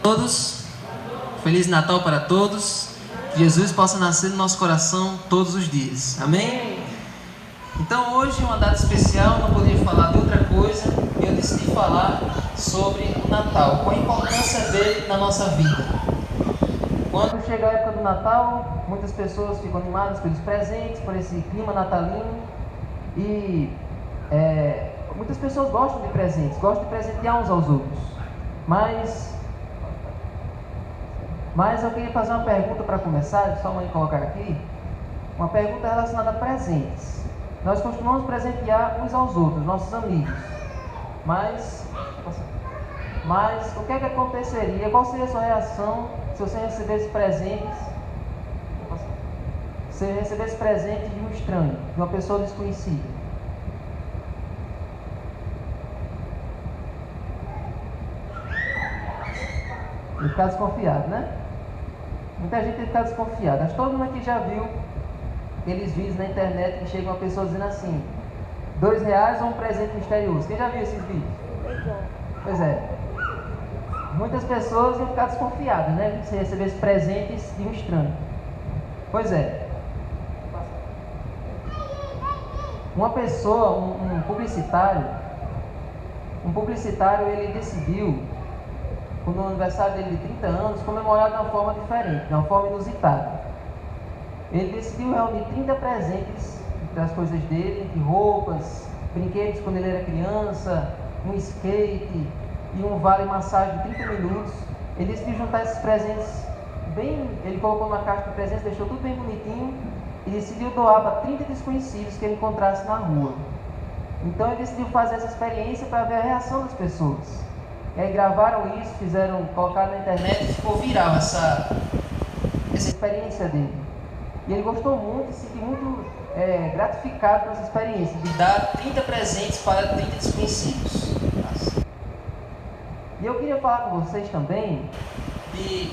Todos, Feliz Natal para todos. Que Jesus possa nascer no nosso coração todos os dias. Amém? Então hoje é uma data especial, não poderia falar de outra coisa. E eu decidi falar sobre o Natal, qual a importância dele na nossa vida. Quando chega a época do Natal, muitas pessoas ficam animadas pelos presentes, por esse clima natalino. E muitas pessoas gostam de presentes, gostam de presentear uns aos outros. Mas eu queria fazer uma pergunta para começar, só mãe colocar aqui. Uma pergunta relacionada a presentes. Nós costumamos presentear uns aos outros, nossos amigos. Mas o que é que aconteceria? Qual seria a sua reação se você recebesse presentes? Se recebesse presente de um estranho, de uma pessoa desconhecida? E ficar desconfiado, né? Muita gente tem que ficar desconfiado. Acho que todo mundo aqui já viu aqueles vídeos na internet que chega uma pessoa dizendo assim: R$2 ou um presente misterioso. Quem já viu esses vídeos? Pois é. Muitas pessoas iam ficar desconfiadas, né? Se recebesse presentes de um estranho. Pois é. Uma pessoa, um publicitário, ele decidiu, no aniversário dele de 30 anos, comemorar de uma forma diferente, de uma forma inusitada. Ele decidiu reunir 30 presentes das coisas dele, de roupas, brinquedos quando ele era criança, um skate e um vale massagem de 30 minutos. Ele decidiu juntar esses presentes ele colocou numa caixa de presentes, deixou tudo bem bonitinho e decidiu doar para 30 desconhecidos que ele encontrasse na rua. Então ele decidiu fazer essa experiência para ver a reação das pessoas. E aí gravaram isso, colocaram na internet e ficou viral essa experiência dele. E ele gostou muito e se sentiu muito gratificado com essa experiência de dar 30 presentes para 30 desconhecidos. E eu queria falar com vocês também de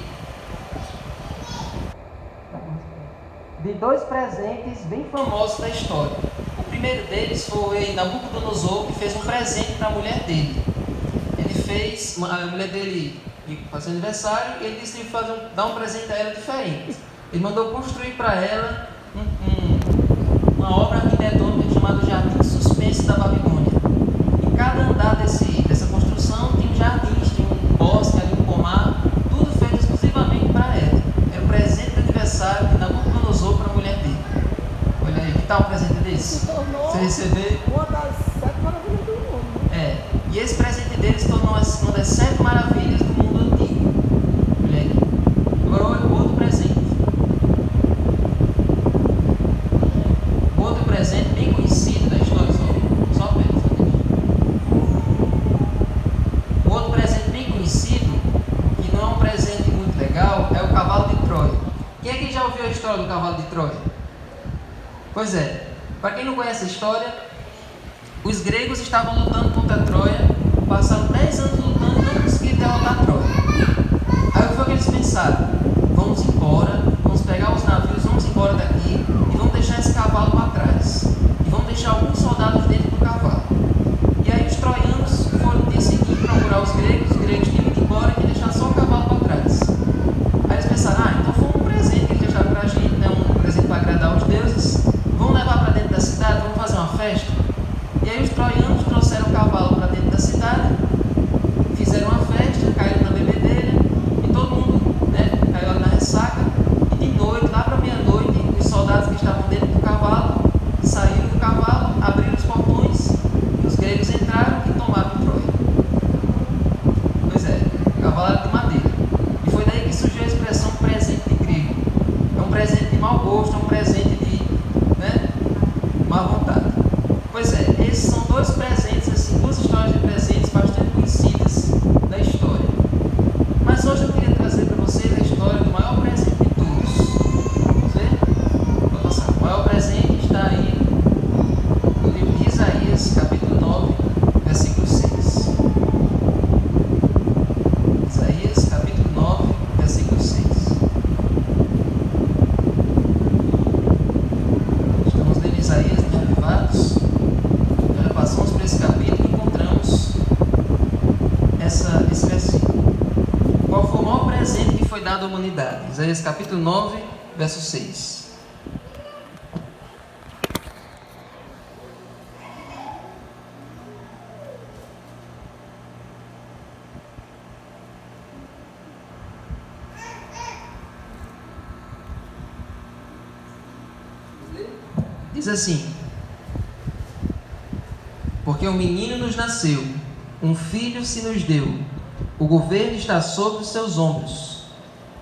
dois presentes bem famosos da história. O primeiro deles foi Nabucodonosor, que fez um presente para a mulher dele. A mulher dele fazer aniversário e ele decidiu dar um presente a ela diferente. Ele mandou construir para ela uma obra arquitetônica chamada Jardim Suspenso da Babilônia. Em cada andar dessa construção tinha jardins, tinha um bosque, um pomar, tudo feito exclusivamente para ela. Era o presente de aniversário de Nabucodonosor para a mulher dele. Olha aí, que tal um presente desse? Você receber uma das 7 maravilhas do mundo. E esse presente dele se tornou uma das 7 maravilhas do mundo antigo. Olha aí. Agora o outro presente. O outro presente bem conhecido da história. Só o outro presente bem conhecido, que não é um presente muito legal, é o cavalo de Troia. Quem é que já ouviu a história do cavalo de Troia? Pois é. Para quem não conhece a história, os gregos estavam lutando contra Troia, passaram 10 anos lutando e não conseguiram derrotar Troia. Aí o que foi que eles pensaram? Vamos embora, vamos pegar os navios, vamos embora daqui e vamos deixar esse cavalo para trás. E vamos deixar alguns soldados dentro do cavalo. E aí os troianos foram no dia seguinte procurar os gregos tinham que ir embora e deixar só o cavalo para trás. Aí eles pensaram, então foi um presente que eles deixaram para a gente, né? Um presente para agradar os deuses. Vamos levar para dentro da cidade, vamos fazer uma festa. E aí os troianos trouxeram o cavalo para dentro da cidade, fizeram uma festa, caíram na bebedeira e todo mundo caiu na ressaca. E de noite, lá para meia-noite, os soldados que estavam dentro do cavalo saíram do cavalo, abriram os portões e os gregos entraram e tomaram Troia. Pois é, o cavalo era de madeira. E foi daí que surgiu a expressão presente de grego. É um presente de mau gosto, é um presente de má vontade. Pois é, esses são dois presentes, assim, duas histórias de presentes bastante conhecidas da história. Mas hoje eu queria trazer para vocês a história do maior presente de todos. Vamos ver? Vou passar. O maior presente está aí no livro de Isaías, capítulo 9, versículo 6. Isaías, capítulo 9, versículo 6. Estamos lendo Isaías, né? Já passamos por esse capítulo. foi dado à humanidade. Isaías capítulo 9, verso 6. Diz assim: porque um menino nos nasceu, um filho se nos deu, o governo está sobre os seus ombros.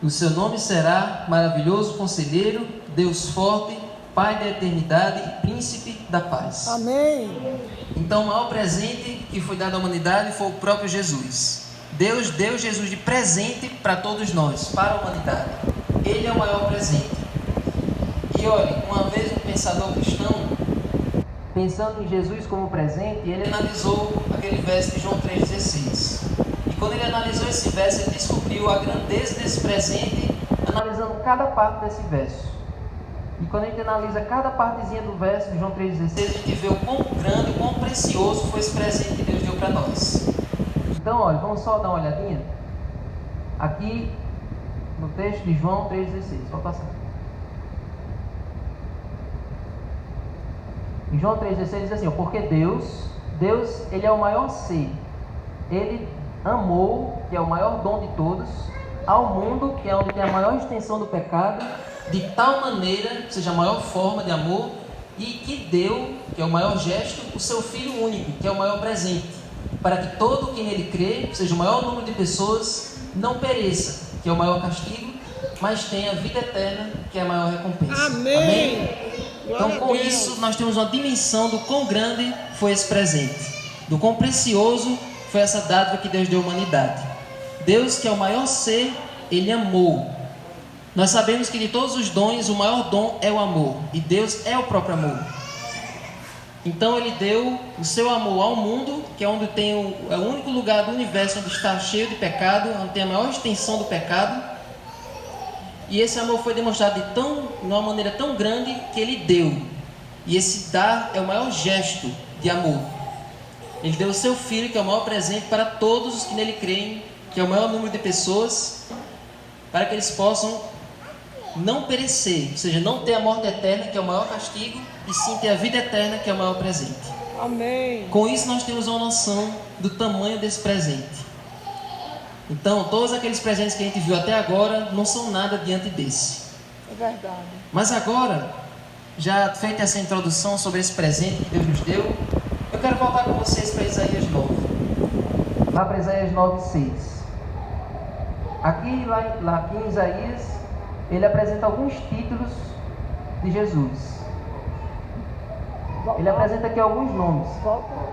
O seu nome será Maravilhoso Conselheiro, Deus Forte, Pai da Eternidade e Príncipe da Paz. Amém. Então, o maior presente que foi dado à humanidade foi o próprio Jesus. Deus deu Jesus de presente para todos nós, para a humanidade. Ele é o maior presente. E olha, uma vez um pensador cristão, pensando em Jesus como presente, ele analisou aquele verso de João 3,16. E quando ele analisou esse verso, ele descobriu a grandeza desse presente, analisando cada parte desse verso. E quando a gente analisa cada partezinha do verso de João 3,16, a gente vê o quão grande, o quão precioso foi esse presente que Deus deu para nós. Então, olha, vamos só dar uma olhadinha aqui no texto de João 3,16. Pode passar. Em João 3,16 diz assim: porque Deus, ele é o maior ser. Ele amou, que é o maior dom de todos, ao mundo, que é onde tem a maior extensão do pecado, de tal maneira, ou seja, a maior forma de amor, e que deu, que é o maior gesto, o seu Filho único, que é o maior presente, para que todo que nele crê, ou seja, o maior número de pessoas, não pereça, que é o maior castigo, mas tenha vida eterna, que é a maior recompensa. Amém? Então, com isso, nós temos uma dimensão do quão grande foi esse presente, do quão precioso foi essa dádiva que Deus deu à humanidade. Deus, que é o maior ser, ele amou. Nós sabemos que de todos os dons, o maior dom é o amor, e Deus é o próprio amor. Então, ele deu o seu amor ao mundo, que é onde tem é o único lugar do universo onde está cheio de pecado, onde tem a maior extensão do pecado. E esse amor foi demonstrado de uma maneira tão grande que ele deu. E esse dar é o maior gesto de amor. Ele deu o seu Filho, que é o maior presente para todos os que nele creem, que é o maior número de pessoas, para que eles possam não perecer, ou seja, não ter a morte eterna, que é o maior castigo, e sim ter a vida eterna, que é o maior presente. Amém. Com isso nós temos uma noção do tamanho desse presente. Então, todos aqueles presentes que a gente viu até agora não são nada diante desse. É verdade. Mas agora, já feita essa introdução sobre esse presente que Deus nos deu, eu quero voltar com vocês para Isaías 9. Lá para Isaías 9:6. Aqui em Isaías, ele apresenta alguns títulos de Jesus. Ele apresenta aqui alguns nomes. Volta.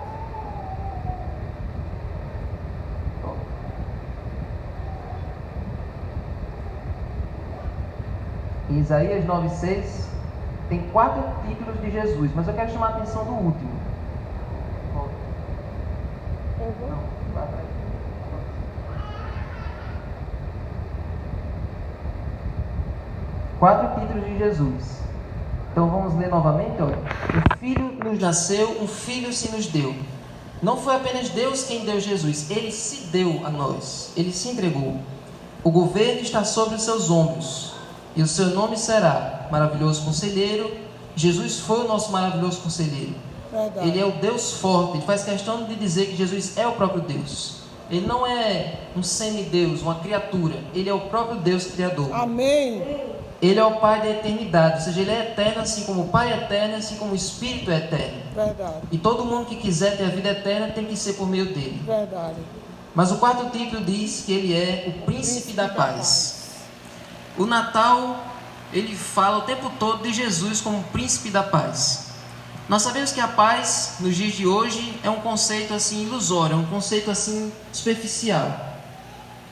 Em Isaías 9:6 tem 4 títulos de Jesus, mas eu quero chamar a atenção do último. Não, vai para aí. 4 títulos de Jesus. Então vamos ler novamente, olha. Um filho nos nasceu, um filho se nos deu. Não foi apenas Deus quem deu Jesus, ele se deu a nós, ele se entregou. O governo está sobre os seus ombros. E o seu nome será Maravilhoso Conselheiro. Jesus foi o nosso maravilhoso conselheiro. Verdade. Ele é o Deus forte. Ele faz questão de dizer que Jesus é o próprio Deus. Ele não é um semideus, uma criatura. Ele é o próprio Deus Criador. Amém. Ele é o Pai da eternidade. Ou seja, ele é eterno assim como o Pai é eterno, assim como o Espírito é eterno. Verdade. E todo mundo que quiser ter a vida eterna tem que ser por meio dele. Verdade. Mas o 4º título diz que ele é o Príncipe da Paz. O Natal, ele fala o tempo todo de Jesus como Príncipe da Paz. Nós sabemos que a paz, nos dias de hoje, é um conceito assim ilusório, é um conceito assim superficial.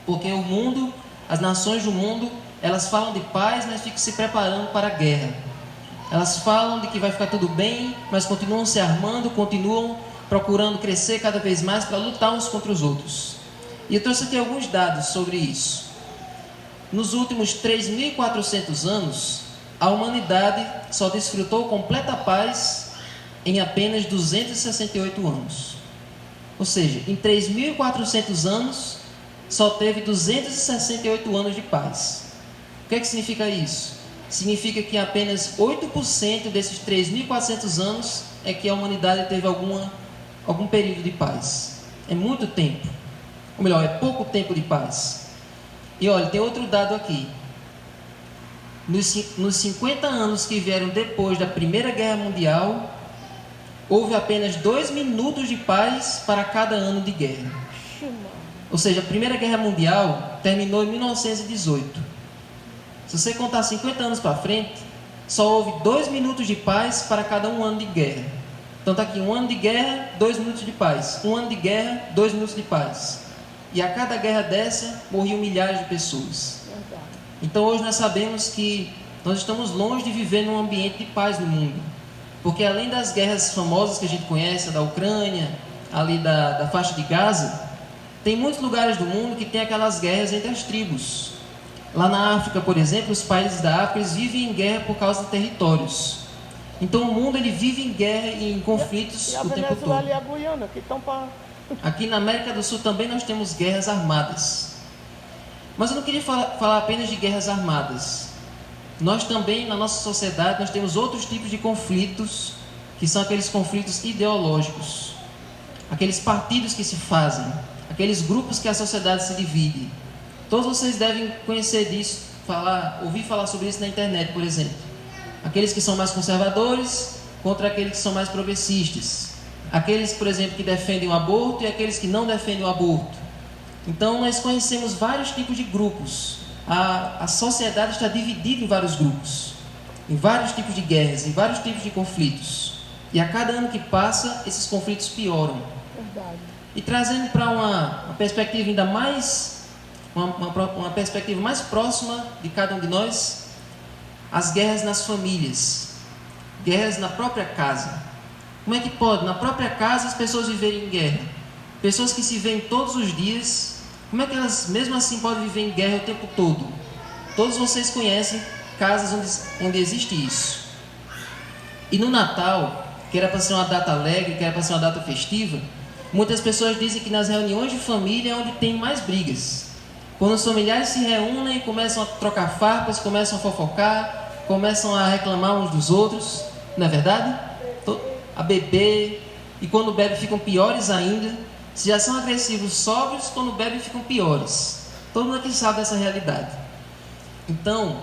Porque o mundo, as nações do mundo, elas falam de paz, mas ficam se preparando para a guerra. Elas falam de que vai ficar tudo bem, mas continuam se armando, continuam procurando crescer cada vez mais para lutar uns contra os outros. E eu trouxe aqui alguns dados sobre isso. Nos últimos 3.400 anos, a humanidade só desfrutou completa paz em apenas 268 anos. Ou seja, em 3.400 anos, só teve 268 anos de paz. O que significa isso? Significa que apenas 8% desses 3.400 anos é que a humanidade teve algum período de paz. É muito tempo. Ou melhor, é pouco tempo de paz. E olha, tem outro dado aqui. Nos 50 anos que vieram depois da Primeira Guerra Mundial, houve apenas 2 minutos de paz para cada ano de guerra. Ou seja, a Primeira Guerra Mundial terminou em 1918. Se você contar 50 anos para frente, só houve 2 minutos de paz para cada um ano de guerra. Então está aqui, 1 ano de guerra, 2 minutos de paz. 1 ano de guerra, 2 minutos de paz. E a cada guerra dessa, morriam milhares de pessoas. Então hoje nós sabemos que nós estamos longe de viver num ambiente de paz no mundo. Porque além das guerras famosas que a gente conhece, da Ucrânia, ali da faixa de Gaza, tem muitos lugares do mundo que tem aquelas guerras entre as tribos. Lá na África, por exemplo, os países da África eles vivem em guerra por causa de territórios. Então o mundo ele vive em guerra e em conflitos o tempo todo. E a Guiana, que estão para... Aqui na América do Sul também nós temos guerras armadas. Mas eu não queria falar apenas de guerras armadas. Nós também, na nossa sociedade, nós temos outros tipos de conflitos, que são aqueles conflitos ideológicos. Aqueles partidos que se fazem, aqueles grupos que a sociedade se divide. Todos vocês devem conhecer disso, ouvir falar sobre isso na internet, por exemplo. Aqueles que são mais conservadores contra aqueles que são mais progressistas. Aqueles, por exemplo, que defendem o aborto e aqueles que não defendem o aborto. Então, nós conhecemos vários tipos de grupos. A sociedade está dividida em vários grupos, em vários tipos de guerras, em vários tipos de conflitos. E a cada ano que passa, esses conflitos pioram. Verdade. E trazendo para uma perspectiva ainda mais, uma perspectiva mais próxima de cada um de nós, as guerras nas famílias, guerras na própria casa. Como é que pode, na própria casa, as pessoas viverem em guerra? Pessoas que se veem todos os dias, como é que elas, mesmo assim, podem viver em guerra o tempo todo? Todos vocês conhecem casas onde existe isso. E no Natal, que era para ser uma data alegre, que era para ser uma data festiva, muitas pessoas dizem que nas reuniões de família é onde tem mais brigas. Quando os familiares se reúnem, começam a trocar farpas, começam a fofocar, começam a reclamar uns dos outros, não é verdade? A beber, e quando bebem ficam piores ainda. Se já são agressivos sóbrios, quando bebem ficam piores. Todo mundo aqui sabe dessa realidade. Então,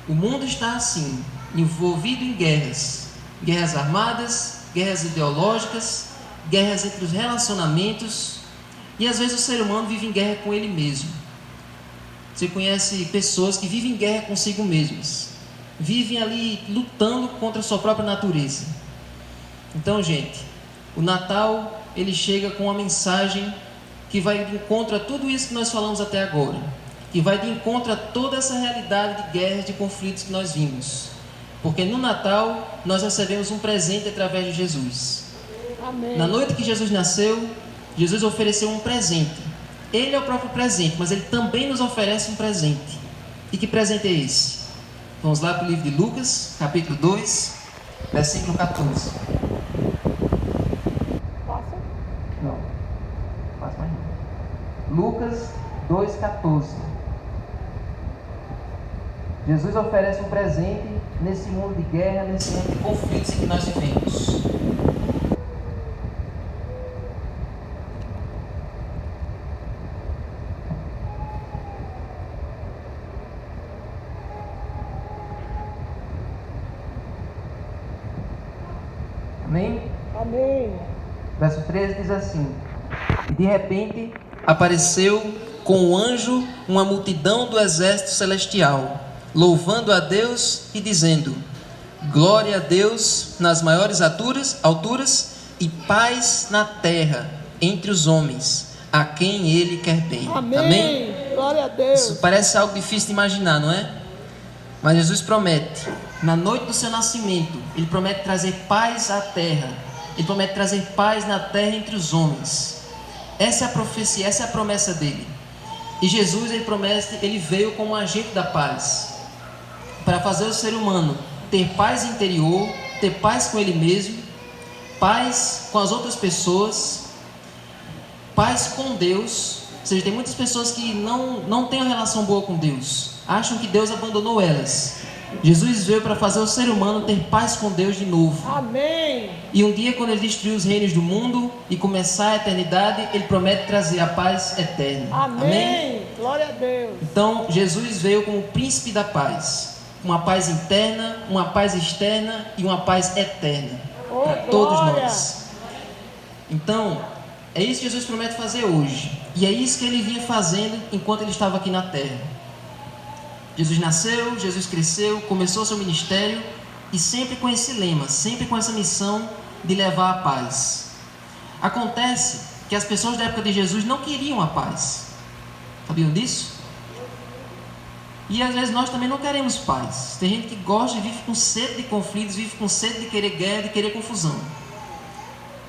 o mundo está assim, envolvido em guerras. Guerras armadas, guerras ideológicas, guerras entre os relacionamentos. E às vezes o ser humano vive em guerra com ele mesmo. Você conhece pessoas que vivem em guerra consigo mesmas. Vivem ali lutando contra a sua própria natureza. Então, gente, o Natal ele chega com uma mensagem que vai de encontro a tudo isso que nós falamos até agora, que vai de encontro a toda essa realidade de guerras, de conflitos que nós vimos, porque no Natal nós recebemos um presente através de Jesus. Amém. Na noite que Jesus nasceu, Jesus ofereceu um presente. Ele é o próprio presente, mas ele também nos oferece um presente. E que presente é esse? Vamos lá para o livro de Lucas, capítulo 2, versículo 14. Não, faz mais não. Lucas 2,14. Jesus oferece um presente nesse mundo de guerra, nesse mundo de conflitos em que nós vivemos. Amém? Amém. Verso 13 diz assim: E de repente apareceu com o anjo uma multidão do exército celestial, louvando a Deus e dizendo: Glória a Deus nas maiores alturas e paz na terra entre os homens, a quem Ele quer bem. Amém. Amém? Glória a Deus. Isso parece algo difícil de imaginar, não é? Mas Jesus promete, na noite do seu nascimento, Ele promete trazer paz à terra. Ele promete trazer paz na terra entre os homens. Essa é a profecia, essa é a promessa dele. E Jesus, ele veio como um agente da paz, para fazer o ser humano ter paz interior, ter paz com ele mesmo, paz com as outras pessoas, paz com Deus Ou seja, tem muitas pessoas que não têm uma relação boa com Deus, acham que Deus abandonou elas. Jesus veio para fazer o ser humano ter paz com Deus de novo. Amém. E um dia, quando Ele destruir os reinos do mundo e começar a eternidade, Ele promete trazer a paz eterna. Amém. Glória a Deus. Então, Jesus veio como o príncipe da paz. Uma paz interna, uma paz externa e uma paz eterna. Para todos nós. Então, é isso que Jesus promete fazer hoje. E é isso que Ele vinha fazendo enquanto Ele estava aqui na terra. Jesus nasceu, Jesus cresceu, começou seu ministério e sempre com esse lema, sempre com essa missão de levar a paz. Acontece que as pessoas da época de Jesus não queriam a paz. Sabiam disso? E às vezes nós também não queremos paz. Tem gente que gosta e vive com sede de conflitos, vive com sede de querer guerra, de querer confusão.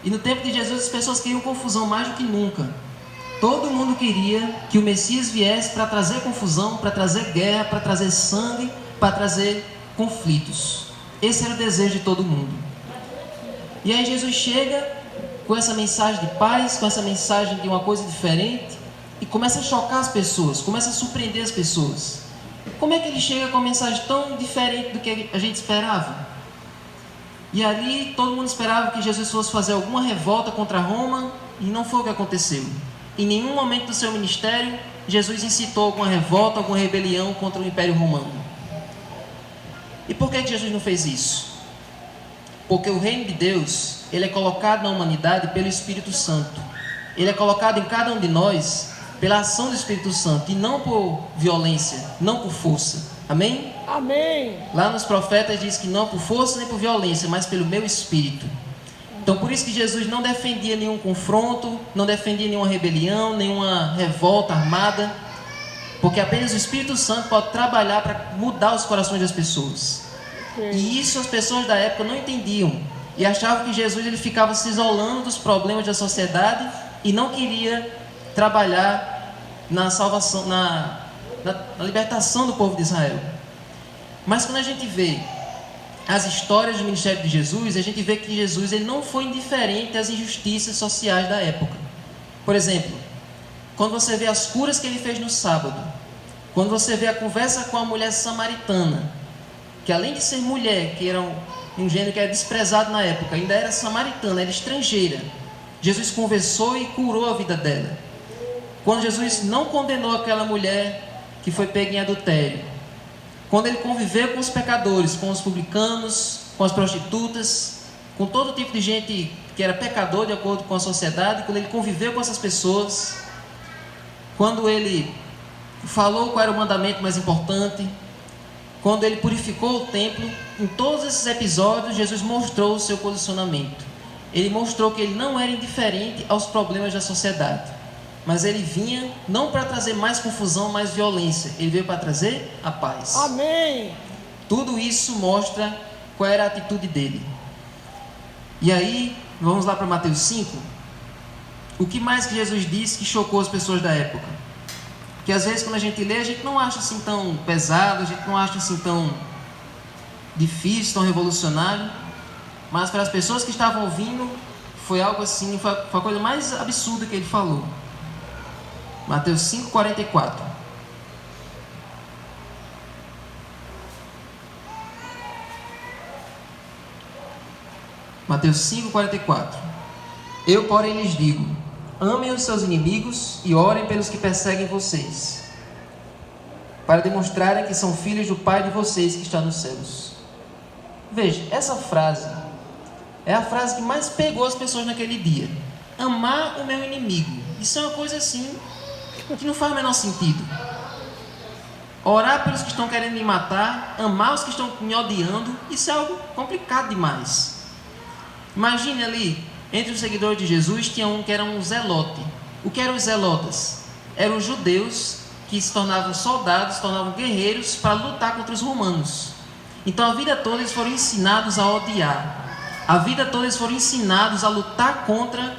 E no tempo de Jesus as pessoas queriam confusão mais do que nunca. Todo mundo queria que o Messias viesse para trazer confusão, para trazer guerra, para trazer sangue, para trazer conflitos. Esse era o desejo de todo mundo. E aí Jesus chega com essa mensagem de paz, com essa mensagem de uma coisa diferente, e começa a chocar as pessoas, começa a surpreender as pessoas. Como é que ele chega com uma mensagem tão diferente do que a gente esperava? E ali todo mundo esperava que Jesus fosse fazer alguma revolta contra Roma, e não foi o que aconteceu. Em nenhum momento do seu ministério, Jesus incitou alguma revolta, alguma rebelião contra o Império Romano. E por que Jesus não fez isso? Porque o reino de Deus, ele é colocado na humanidade pelo Espírito Santo. Ele é colocado em cada um de nós pela ação do Espírito Santo, e não por violência, não por força. Amém? Amém. Lá nos profetas diz que não por força nem por violência, mas pelo meu Espírito. Então por isso que Jesus não defendia nenhum confronto, não defendia nenhuma rebelião, nenhuma revolta armada, porque apenas o Espírito Santo pode trabalhar para mudar os corações das pessoas. E isso as pessoas da época não entendiam, e achavam que Jesus ele ficava se isolando dos problemas da sociedade e não queria trabalhar na salvação, na libertação do povo de Israel. Mas quando a gente vê as histórias do ministério de Jesus, a gente vê que Jesus ele não foi indiferente às injustiças sociais da época. Por exemplo, quando você vê as curas que ele fez no sábado, quando você vê a conversa com a mulher samaritana, que além de ser mulher, que era um gênero que era desprezado na época, ainda era samaritana, era estrangeira, Jesus conversou e curou a vida dela. Quando Jesus não condenou aquela mulher que foi pega em adultério, quando ele conviveu com os pecadores, com os publicanos, com as prostitutas, com todo tipo de gente que era pecador de acordo com a sociedade, quando ele conviveu com essas pessoas, quando ele falou qual era o mandamento mais importante, quando ele purificou o templo, em todos esses episódios Jesus mostrou o seu posicionamento. Ele mostrou que ele não era indiferente aos problemas da sociedade, mas ele vinha não para trazer mais confusão, mais violência. Ele veio para trazer a paz. Amém. Tudo isso mostra qual era a atitude dele. E aí, vamos lá para Mateus 5. O que mais que Jesus disse que chocou as pessoas da época? Que às vezes quando a gente lê, a gente não acha assim tão pesado, a gente não acha assim tão difícil, tão revolucionário. Mas para as pessoas que estavam ouvindo, foi algo assim, foi a coisa mais absurda que ele falou. Mateus 5,44. Mateus 5,44. Eu, porém, lhes digo: amem os seus inimigos e orem pelos que perseguem vocês, para demonstrarem que são filhos do Pai de vocês que está nos céus. Veja, essa frase é a frase que mais pegou as pessoas naquele dia. Amar o meu inimigo. Isso é uma coisa assim que não faz o menor sentido. Orar pelos que estão querendo me matar, amar os que estão me odiando, isso é algo complicado demais. Imagine ali, entre os seguidores de Jesus, tinha um que era um zelote. O que eram os zelotas? Eram os judeus que se tornavam soldados, se tornavam guerreiros para lutar contra os romanos. Então a vida toda eles foram ensinados a odiar. A vida toda eles foram ensinados a lutar contra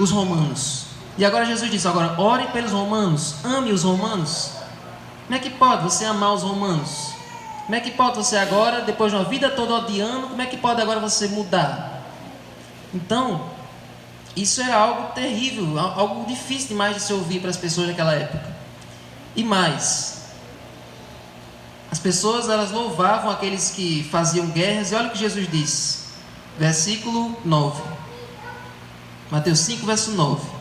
os romanos. E agora Jesus diz, agora ore pelos romanos, ame os romanos. Como é que pode você amar os romanos? Como é que pode você agora, depois de uma vida toda odiando, como é que pode agora você mudar? Então, Isso era algo terrível, algo difícil demais de se ouvir para as pessoas daquela época. E mais, as pessoas elas louvavam aqueles que faziam guerras, e olha o que Jesus disse, versículo 9, Mateus 5, verso 9: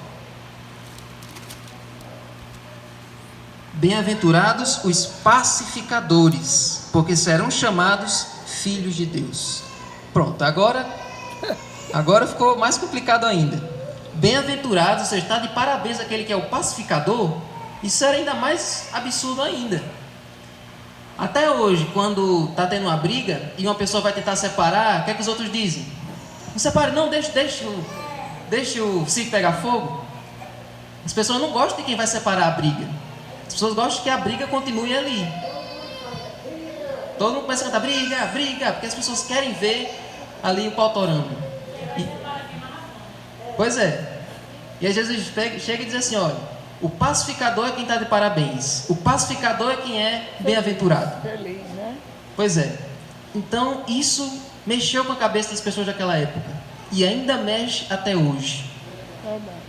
bem-aventurados os pacificadores, porque serão chamados filhos de Deus. Pronto, agora ficou mais complicado ainda. Bem-aventurados, você está de parabéns aquele que é o pacificador. Isso era ainda mais absurdo ainda. Até hoje, quando está tendo uma briga e uma pessoa vai tentar separar, o que é que os outros dizem? Não separe, não, deixa o circo pegar fogo. As pessoas não gostam de quem vai separar a briga. As pessoas gostam que a briga continue ali. Todo mundo começa a cantar briga, briga, porque as pessoas querem ver ali o pau torando. Pois é. E aí Jesus chega e diz assim, olha, o pacificador é quem está de parabéns. O pacificador é quem é bem-aventurado. Feliz, né? Pois é. Então isso mexeu com a cabeça das pessoas daquela época. E ainda mexe até hoje. Verdade.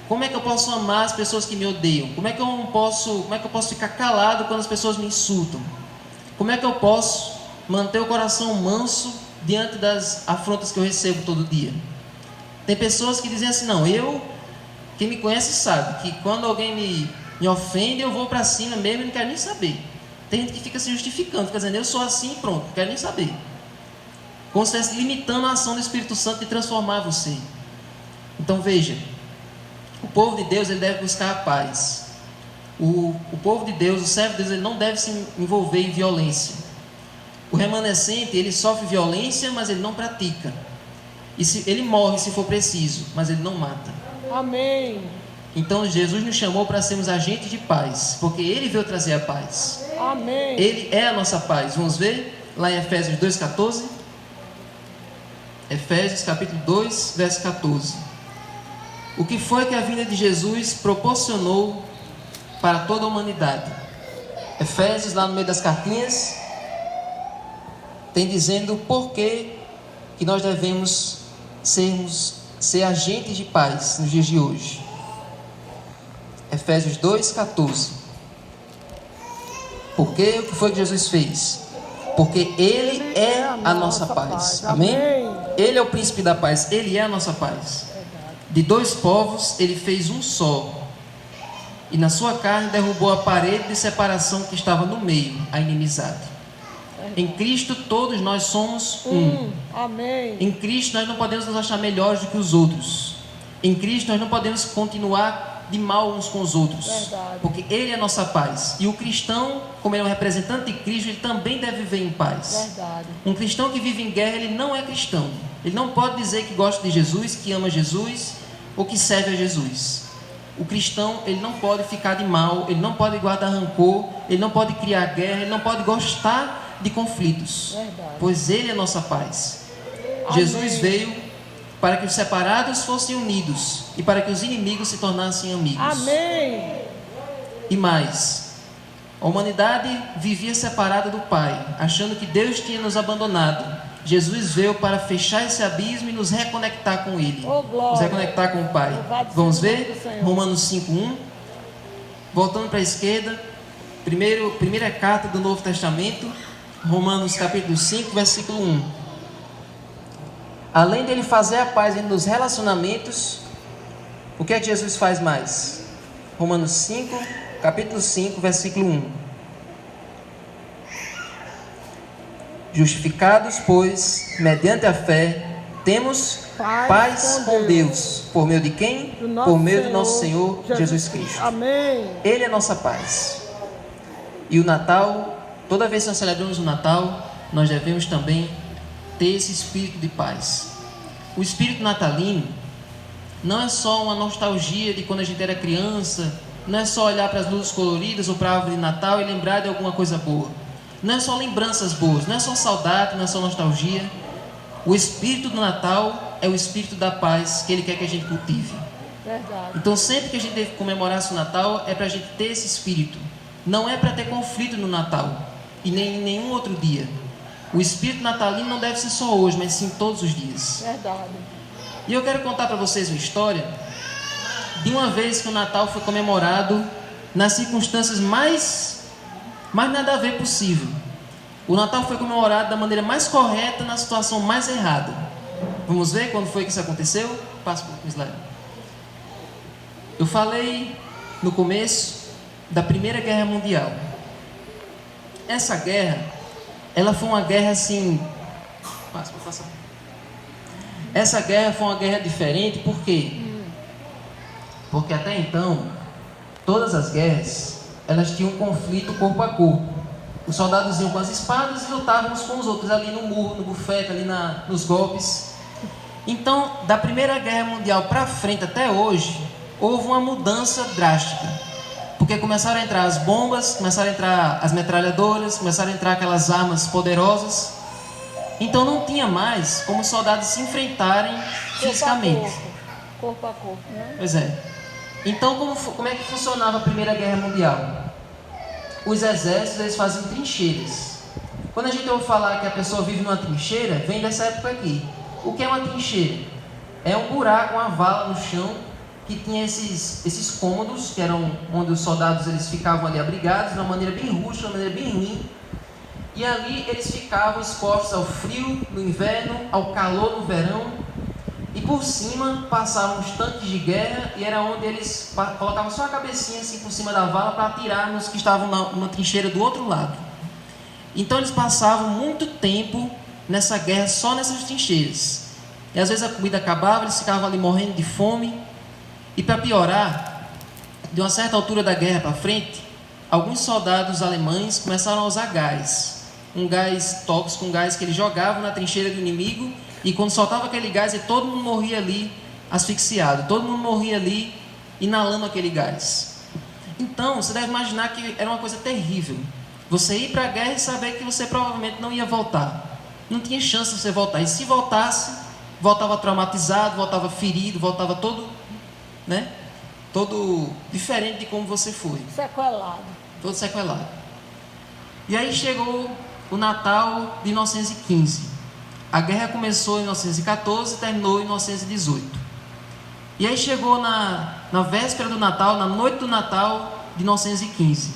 Como é que eu posso amar as pessoas que me odeiam? Como é que eu posso ficar calado quando as pessoas me insultam? Como é que eu posso manter o coração manso diante das afrontas que eu recebo todo dia? Tem pessoas que dizem assim, não, quem me conhece sabe que quando alguém me ofende, eu vou para cima mesmo e não quero nem saber. Tem gente que fica se justificando, fica dizendo, eu sou assim e pronto, não quero nem saber. Como se estivesse limitando a ação do Espírito Santo de transformar você. Então veja, o povo de Deus ele deve buscar a paz. O povo de Deus, o servo de Deus, ele não deve se envolver em violência. O remanescente, ele sofre violência, mas ele não pratica. Ele morre se for preciso, mas ele não mata. Amém. Então Jesus nos chamou para sermos agentes de paz, porque Ele veio trazer a paz. Amém. Ele é a nossa paz. Vamos ver lá em Efésios 2,14. Efésios capítulo 2, verso 14. O que foi que a vinda de Jesus proporcionou para toda a humanidade? Efésios, lá no meio das cartinhas, tem dizendo por que nós devemos ser agentes de paz nos dias de hoje. Efésios 2,14. Por que? O que foi que Jesus fez? Porque Ele é a nossa paz. Amém? Ele é o príncipe da paz. Ele é a nossa paz. De dois povos Ele fez um só, e na sua carne derrubou a parede de separação que estava no meio, a inimizade. Em Cristo todos nós somos um. Amém. Em Cristo nós não podemos nos achar melhores do que os outros. Em Cristo nós não podemos continuar de mal uns com os outros. Verdade. Porque Ele é a nossa paz. E o cristão, como ele é um representante de Cristo, ele também deve viver em paz. Verdade. Um cristão que vive em guerra, ele não é cristão. Ele não pode dizer que gosta de Jesus, que ama Jesus ou que serve a Jesus. O cristão, ele não pode ficar de mal, ele não pode guardar rancor, ele não pode criar guerra, ele não pode gostar de conflitos. Verdade. Pois Ele é a nossa paz. Amém. Jesus veio para que os separados fossem unidos e para que os inimigos se tornassem amigos. Amém. E mais, a humanidade vivia separada do Pai, achando que Deus tinha nos abandonado. Jesus veio para fechar esse abismo e nos reconectar com Ele, Oh, glória. nos reconectar com o Pai. Louvado Vamos seja o nome ver do Senhor. Romanos 5:1. Voltando para a esquerda, primeira carta do Novo Testamento, Romanos capítulo 5, versículo 1. Além dele fazer a paz nos relacionamentos, o que é que Jesus faz mais? Romanos 5, capítulo 5, versículo 1. Justificados, pois, mediante a fé, temos paz com Deus. Por meio de quem? Por meio do nosso Senhor Jesus Cristo. Amém. Ele é nossa paz. E o Natal, toda vez que nós celebramos o Natal, nós devemos também ter esse espírito de paz. O espírito natalino não é só uma nostalgia de quando a gente era criança, não é só olhar para as luzes coloridas ou para a árvore de Natal e lembrar de alguma coisa boa. Não é só lembranças boas, não é só saudade, não é só nostalgia. O espírito do Natal é o espírito da paz que Ele quer que a gente cultive. Verdade. Então sempre que a gente comemorasse o Natal é para a gente ter esse espírito. Não é para ter conflito no Natal e nem em nenhum outro dia. O espírito natalino não deve ser só hoje, mas sim todos os dias. Verdade. E eu quero contar para vocês uma história de uma vez que o Natal foi comemorado nas circunstâncias mais nada a ver possível. O Natal foi comemorado da maneira mais correta, na situação mais errada. Vamos ver quando foi que isso aconteceu? Passa para o slide. Eu falei no começo da Primeira Guerra Mundial. Essa guerra, ela foi uma guerra assim... Passa para passar. Essa guerra foi uma guerra diferente, por quê? Porque até então, todas as guerras, elas tinham um conflito corpo a corpo. Os soldados iam com as espadas e lutavam uns com os outros, ali no murro, no bufete, ali nos golpes. Então, da Primeira Guerra Mundial para frente até hoje, houve uma mudança drástica. Porque começaram a entrar as bombas, começaram a entrar as metralhadoras, começaram a entrar aquelas armas poderosas. Então não tinha mais como os soldados se enfrentarem fisicamente. Corpo a corpo, né? Pois é. Então como é que funcionava a Primeira Guerra Mundial? Os exércitos, eles faziam trincheiras. Quando a gente ouve falar que a pessoa vive numa trincheira, vem dessa época aqui. O que é uma trincheira? É um buraco, uma vala no chão, que tinha esses cômodos, que eram onde os soldados eles ficavam ali abrigados, de uma maneira bem rústica, de uma maneira bem ruim. E ali eles ficavam expostos ao frio no inverno, ao calor no verão. E por cima passavam os tanques de guerra, e era onde eles colocavam só a cabecinha assim por cima da vala para atirar nos que estavam numa trincheira do outro lado. Então eles passavam muito tempo nessa guerra, só nessas trincheiras. E às vezes a comida acabava, eles ficavam ali morrendo de fome. E para piorar, de uma certa altura da guerra para frente, alguns soldados alemães começaram a usar gás. Um gás tóxico, um gás que eles jogavam na trincheira do inimigo, e quando soltava aquele gás, todo mundo morria ali asfixiado, todo mundo morria ali inalando aquele gás. Então, você deve imaginar que era uma coisa terrível. Você ir para a guerra e saber que você provavelmente não ia voltar. Não tinha chance de você voltar. E se voltasse, voltava traumatizado, voltava ferido, voltava todo, né? Todo diferente de como você foi. Sequelado. Todo sequelado. E aí chegou o Natal de 1915. A guerra começou em 1914 e terminou em 1918. E aí chegou na véspera do Natal, na noite do Natal de 1915.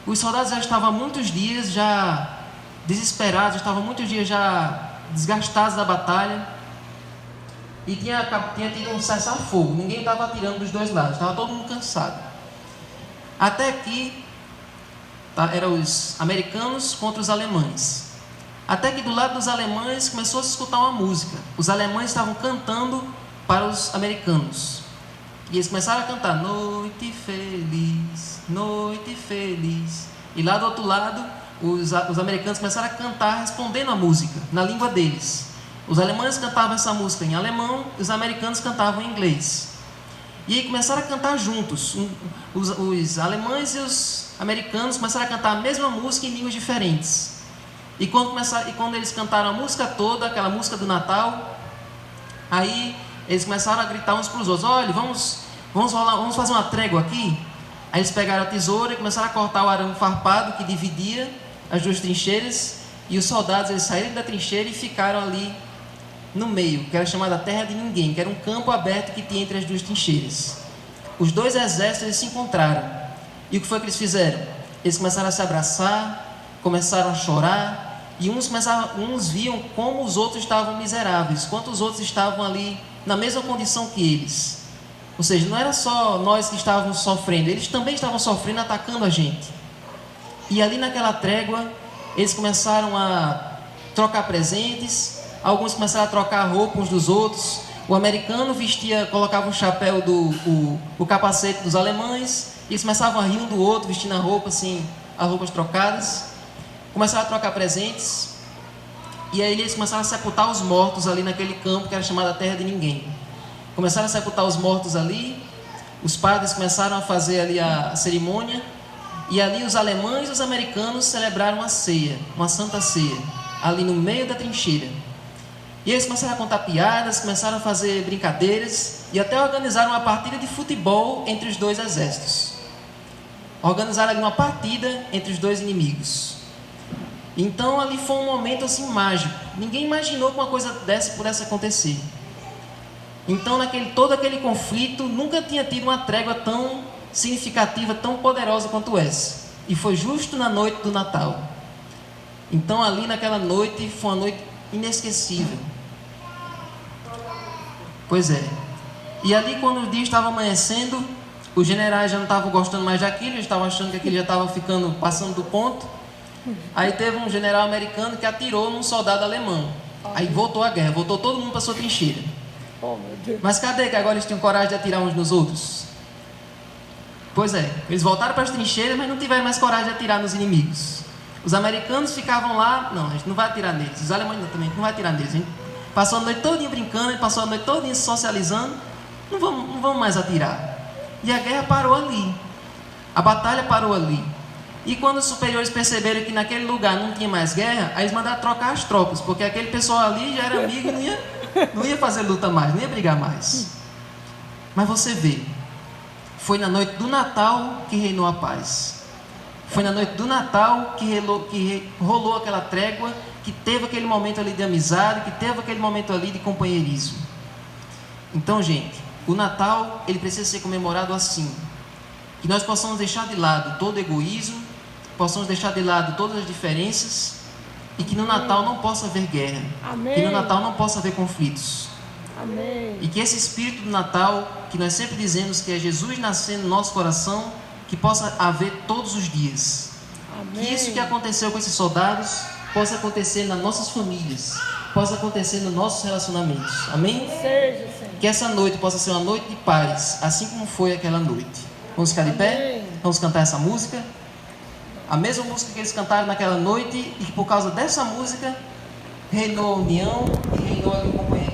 Os soldados já estavam há muitos dias já desesperados, já estavam muitos dias já desgastados da batalha. E tinha tido um cessar-fogo, ninguém estava atirando dos dois lados, estava todo mundo cansado. Até que eram os americanos contra os alemães. Até que do lado dos alemães começou a se escutar uma música. Os alemães estavam cantando para os americanos. E eles começaram a cantar Noite Feliz, Noite Feliz. E lá do outro lado, os americanos começaram a cantar respondendo a música, na língua deles. Os alemães cantavam essa música em alemão, os americanos cantavam em inglês. E aí começaram a cantar juntos. Os alemães e os americanos começaram a cantar a mesma música em línguas diferentes. E quando eles cantaram a música toda, aquela música do Natal, aí eles começaram a gritar uns para os outros: olha, vamos fazer uma trégua aqui. Aí eles pegaram a tesoura e começaram a cortar o arame farpado que dividia as duas trincheiras. E os soldados eles saíram da trincheira e ficaram ali no meio, que era chamada Terra de Ninguém, que era um campo aberto que tinha entre as duas trincheiras. Os dois exércitos eles se encontraram. E o que foi que eles fizeram? Eles começaram a se abraçar, começaram a chorar. E uns viam como os outros estavam miseráveis, quanto os outros estavam ali na mesma condição que eles. Ou seja, não era só nós que estávamos sofrendo, eles também estavam sofrendo, atacando a gente. E ali naquela trégua, eles começaram a trocar presentes, alguns começaram a trocar a roupa uns dos outros. O americano colocava o chapéu o capacete dos alemães, e eles começavam a rir um do outro, vestindo a roupa assim, as roupas trocadas. Começaram a trocar presentes, e aí eles começaram a sepultar os mortos ali naquele campo que era chamado a Terra de Ninguém. Começaram a sepultar os mortos ali, os padres começaram a fazer ali a cerimônia, e ali os alemães e os americanos celebraram a ceia, uma santa ceia, ali no meio da trincheira. E eles começaram a contar piadas, começaram a fazer brincadeiras, e até organizaram uma partida de futebol entre os dois exércitos. Organizaram ali uma partida entre os dois inimigos. Então ali foi um momento assim mágico. Ninguém imaginou que uma coisa dessa pudesse acontecer. Então, todo aquele conflito, nunca tinha tido uma trégua tão significativa, tão poderosa quanto essa. E foi justo na noite do Natal. Então, ali naquela noite, foi uma noite inesquecível. Pois é. E ali, quando o dia estava amanhecendo, os generais já não estavam gostando mais daquilo, eles estavam achando que aquilo já estava passando do ponto. Aí teve um general americano que atirou num soldado alemão. Aí voltou a guerra, voltou todo mundo para sua trincheira. Mas cadê que agora eles tinham coragem de atirar uns nos outros? Pois é, eles voltaram para as trincheiras, mas não tiveram mais coragem de atirar nos inimigos. Os americanos ficavam lá, não, a gente não vai atirar neles. Os alemães também não vai atirar neles. A gente passou a noite todinha brincando, a gente passou a noite todinha socializando, não vamos mais atirar. E a guerra parou ali, a batalha parou ali. E quando os superiores perceberam que naquele lugar não tinha mais guerra, aí eles mandaram trocar as tropas, porque aquele pessoal ali já era amigo e não ia fazer luta mais, não ia brigar mais. Mas você vê, foi na noite do Natal que reinou a paz. Foi na noite do Natal que rolou aquela trégua, que teve aquele momento ali de amizade, que teve aquele momento ali de companheirismo. Então, gente, o Natal, ele precisa ser comemorado assim. Que nós possamos deixar de lado todo egoísmo, possamos deixar de lado todas as diferenças, e que no Natal não possa haver guerra. Amém. Que no Natal não possa haver conflitos. Amém. E que esse espírito do Natal, que nós sempre dizemos que é Jesus nascendo no nosso coração, que possa haver todos os dias. Amém. Que isso que aconteceu com esses soldados possa acontecer nas nossas famílias, possa acontecer nos nossos relacionamentos. Amém? Seja, Senhor. Que essa noite possa ser uma noite de paz, assim como foi aquela noite. Vamos ficar de pé? Vamos cantar essa música. A mesma música que eles cantaram naquela noite, e que por causa dessa música reinou a união e reinou ali o companheirismo.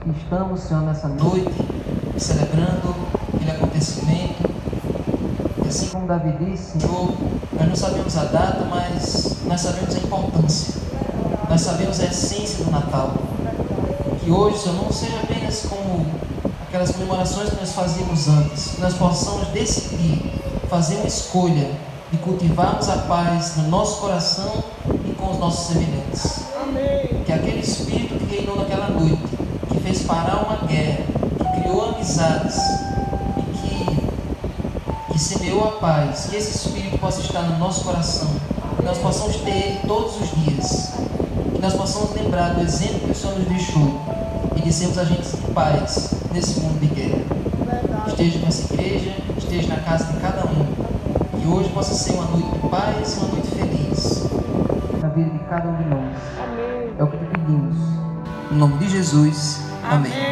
que estamos, Senhor, nessa noite, celebrando aquele acontecimento. E assim como Davi disse, Senhor, nós não sabemos a data, mas nós sabemos a importância. Nós sabemos a essência do Natal. Que hoje, Senhor, não seja apenas como aquelas comemorações que nós fazíamos antes, que nós possamos decidir, fazer uma escolha de cultivarmos a paz no nosso coração e com os nossos semelhantes. Amém. Que aquele Espírito que reinou naquela noite, que fez parar uma guerra, que criou amizades e que semeou a paz, que esse Espírito possa estar no nosso coração, que nós possamos ter ele todos os dias, que nós possamos lembrar do exemplo que o Senhor nos deixou e de sermos agentes de paz nesse mundo de guerra. Esteja nessa igreja, esteja na casa de cada um. Que hoje possa ser uma noite de paz, uma noite feliz na vida de cada um de nós. Amém. É o que te pedimos. Em nome de Jesus. Amém.